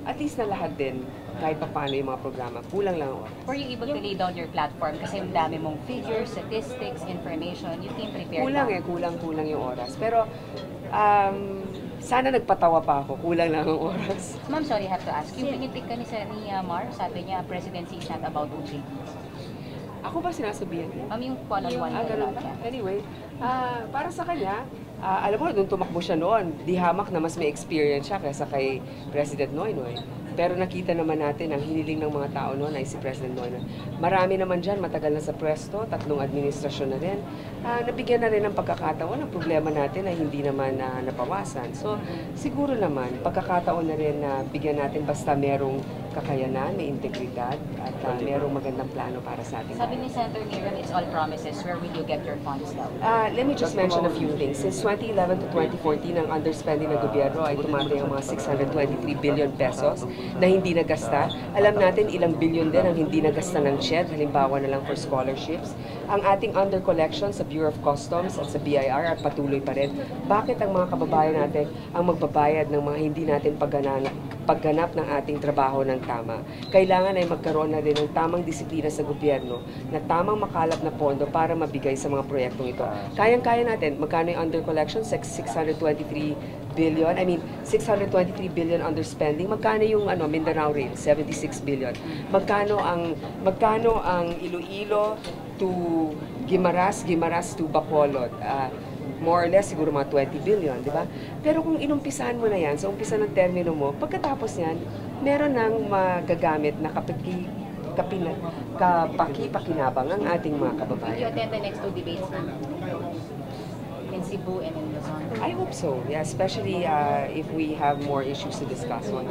at least na lahat din, kahit pa paano yung mga programa, kulang lang ang oras. Were you able to lay down your platform? Kasi ang dami mong figures, statistics, information, you came prepared Kulang ba? kulang yung oras. Pero, sana nagpatawa pa ako, kulang lang ang oras. Ma'am, sorry, I have to ask. Yung pinitik ka ni Mar, sabi niya, presidency is not about OJTs. Ako ba sinasabihan niya? Ma'am, yung one-on-one Ganun ba? Anyway, para sa kanya, alam mo, nung tumakbo siya noon, di hamak na mas may experience siya kaysa kay President Noynoy. Pero nakita naman natin ang hiniling ng mga tao noon ay si President Noynoy. Marami naman dyan, matagal na sa pwesto, 3 administrasyon na rin. Nabigyan na rin ng pagkakataon. Ang problema natin ay hindi naman napawasan. So, siguro naman, pagkakataon na rin na bigyan natin basta merong kakayanan, may integridad, at merong magandang plano para sa ating Sabi ni Senator Niran, it's all promises. Where will you get your funds daw? Let me just mention a few things. Since 2011 to 2014, ang underspending ng gobyerno ay tumatay ang mga 623 billion pesos na hindi nagasta. Alam natin ilang billion din ang hindi nagasta ng CHED, halimbawa na lang for scholarships. Ang ating under-collection sa Bureau of Customs at sa BIR at patuloy pa rin. Bakit ang mga kababayan natin ang magbabayad ng mga hindi natin pagganap ng ating trabaho ng tama? Kailangan ay magkaroon na rin ng tamang disiplina sa gobyerno na tamang makalap na pondo para mabigay sa mga proyektong ito. Kayang-kaya natin, magkano yung under-collection? 623 billion, 623 billion underspending. Magkano yung Mindanao Rail? 76 billion. Magkano ang Iloilo to Guimaras to Bacolod? More or less siguro mga 20 billion, di ba? Pero kung inumpisahan mo na yan, sa umpisa ng termino mo, pagkatapos yan, meron nang magagamit na kapaki-pakinabang ang ating mga kababayan. Will you attend the next 2 debates in Cebu and in Luzon? I hope so, yeah, especially if we have more issues to discuss on.